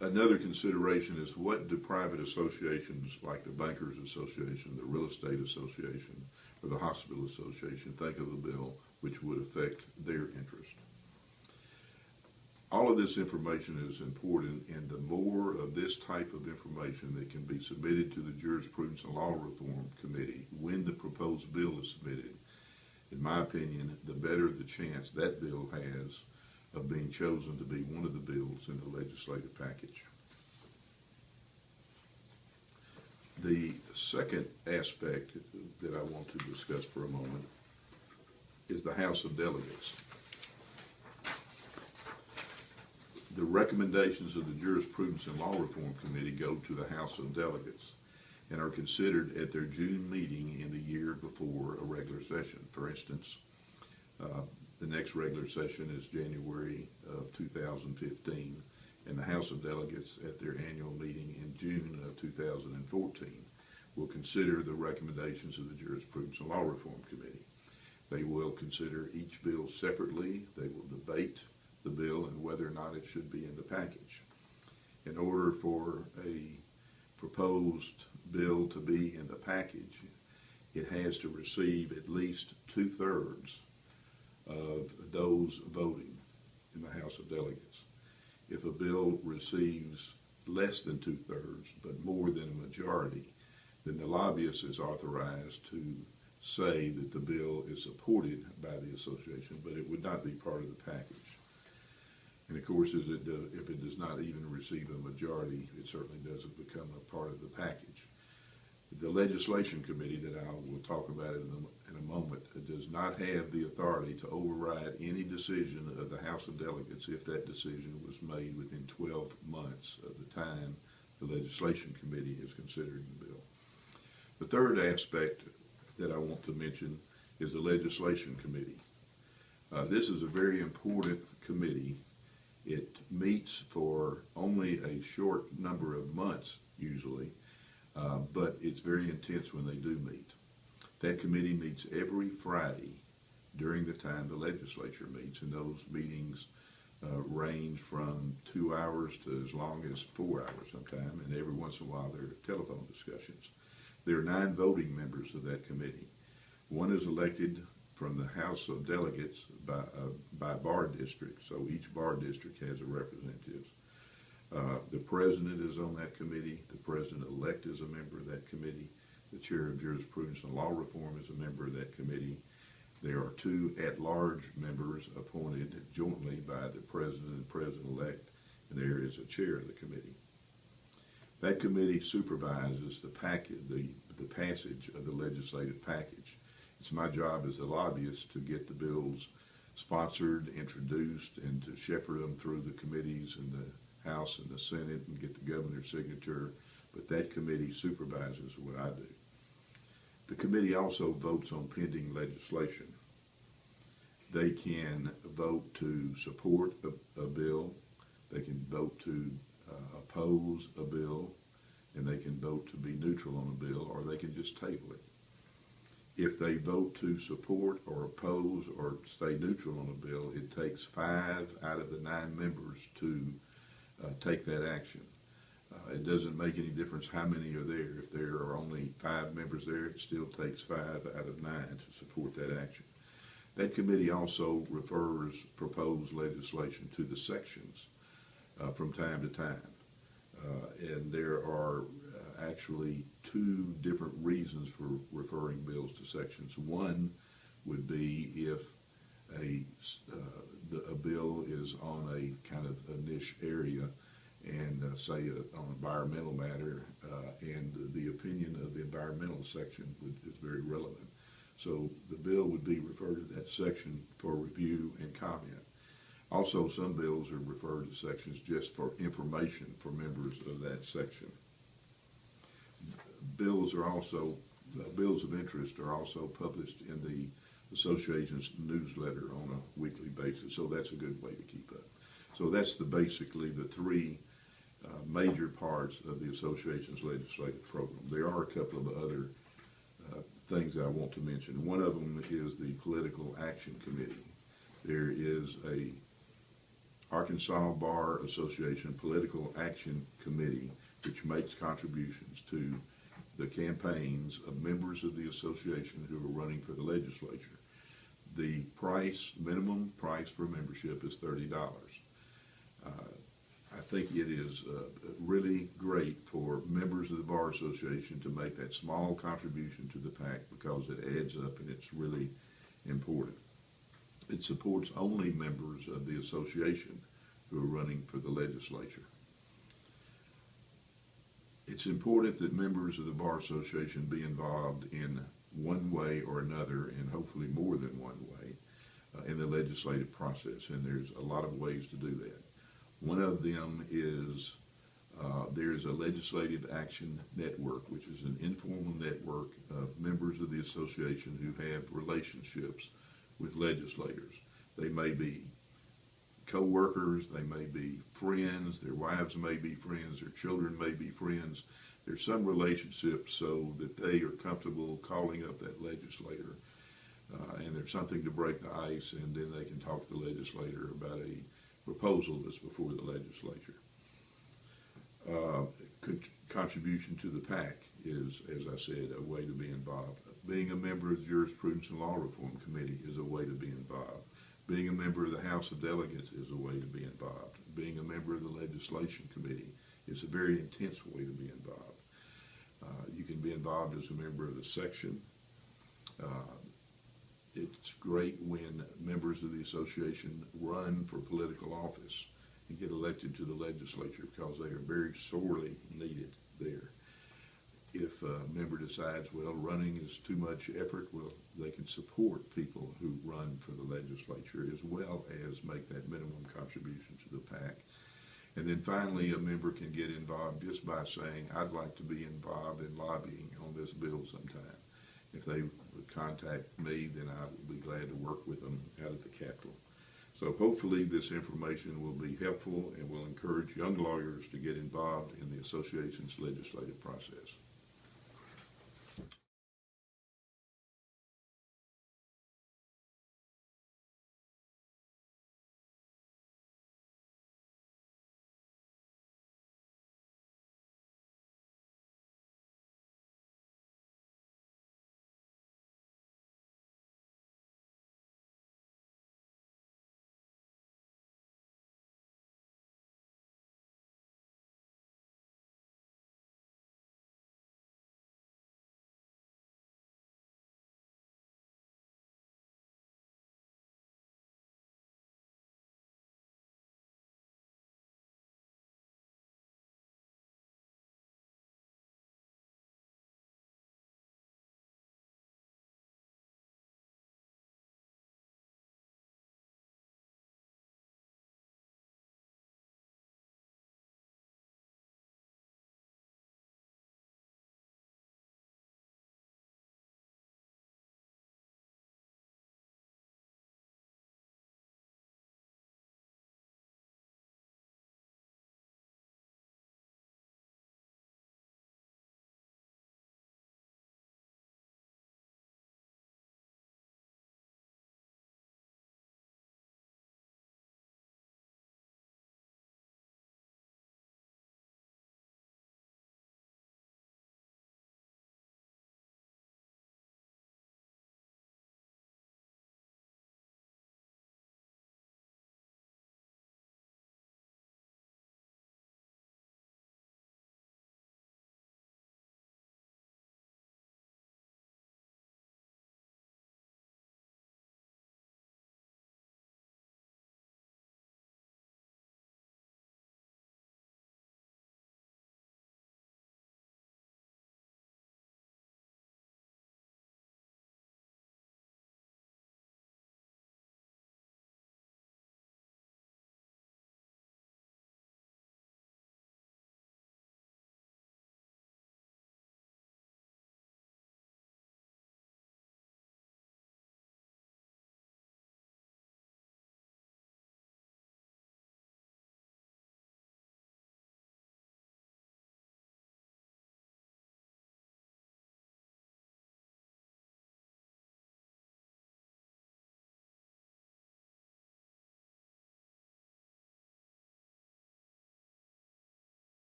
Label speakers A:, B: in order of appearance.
A: Another consideration is, what do private associations like the Bankers Association, the Real Estate Association, or the Hospital Association think of a bill which would affect their interest? All of this information is important, and the more of this type of information that can be submitted to the Jurisprudence and Law Reform Committee when the proposed bill is submitted, in my opinion, the better the chance that bill has of being chosen to be one of the bills in the legislative package. The second aspect that I want to discuss for a moment is the House of Delegates. The recommendations of the Jurisprudence and Law Reform Committee go to the House of Delegates and are considered at their June meeting in the year before a regular session. For instance, the next regular session is January of 2015, and the House of Delegates at their annual meeting in June of 2014 will consider the recommendations of the Jurisprudence and Law Reform Committee. They will consider each bill separately. They will debate the bill and whether or not it should be in the package. In order for a proposed bill to be in the package, it has to receive at least 2/3 of those voting in the House of Delegates. If a bill receives less than 2/3 but more than a majority, then the lobbyist is authorized to say that the bill is supported by the association, but it would not be part of the package. And of course, if it does not even receive a majority, it certainly doesn't become a part of the package. The legislation committee that I will talk about in a moment does not have the authority to override any decision of the House of Delegates if that decision was made within 12 months of the time the legislation committee is considering the bill. The third aspect that I want to mention is the legislation committee. This is a very important committee. It meets for only a short number of months usually, but it's very intense when they do meet. That committee meets every Friday during the time the legislature meets, and those meetings range from 2 hours to as long as 4 hours sometime, and every once in a while there are telephone discussions. There are 9 voting members of that committee. One is elected from the House of Delegates by bar district, so each bar district has a representative. The president is on that committee. The president-elect is a member of that committee. The chair of Jurisprudence and Law Reform is a member of that committee. There are 2 at-large members appointed jointly by the president and president-elect, and there is a chair of the committee. That committee supervises the passage of the legislative package. It's my job as a lobbyist to get the bills sponsored, introduced, and to shepherd them through the committees in the House and the Senate and get the governor's signature, but that committee supervises what I do. The committee also votes on pending legislation. They can vote to support a bill, they can vote to oppose a bill, and they can vote to be neutral on a bill, or they can just table it. If they vote to support or oppose or stay neutral on a bill, it takes 5 out of the 9 members to take that action. It doesn't make any difference how many are there. If there are only 5 members there, it still takes 5 out of 9 to support that action. That committee also refers proposed legislation to the sections from time to time. And there are actually 2 different reasons for referring bills to sections. One would be if a bill is on a kind of a niche area, and say on environmental matter, and the opinion of the environmental section is very relevant. So the bill would be referred to that section for review and comment. Also, some bills are referred to sections just for information for members of that section. Bills of interest are also published in the association's newsletter on a weekly basis, so that's a good way to keep up. So that's basically the 3 major parts of the association's legislative program. There are a couple of other things I want to mention. One of them is the Political Action Committee. There is a Arkansas Bar Association Political Action Committee, which makes contributions to the campaigns of members of the association who are running for the legislature. The minimum price for membership is $30. I think it is really great for members of the Bar Association to make that small contribution to the PAC because it adds up and it's really important. It supports only members of the association who are running for the legislature. It's important that members of the Bar Association be involved in one way or another, and hopefully more than one way, in the legislative process, and there's a lot of ways to do that. One of them is there's a Legislative Action Network, which is an informal network of members of the association who have relationships with legislators. They may be co-workers, they may be friends, their wives may be friends, their children may be friends. There's some relationships so that they are comfortable calling up that legislator and there's something to break the ice, and then they can talk to the legislator about a proposal that's before the legislature. Contribution to the PAC is, as I said, a way to be involved. Being a member of the Jurisprudence and Law Reform Committee is a way to be involved. Being a member of the House of Delegates is a way to be involved. Being a member of the Legislation Committee is a very intense way to be involved. You can be involved as a member of the section. It's great when members of the association run for political office and get elected to the legislature because they are very sorely needed there. If a member decides, well, running is too much effort, well, they can support people who run for the legislature as well as make that minimum contribution to the PAC. And then finally, a member can get involved just by saying, I'd like to be involved in lobbying on this bill sometime. If they would contact me, then I would be glad to work with them out at the Capitol. So hopefully this information will be helpful and will encourage young lawyers to get involved in the association's legislative process.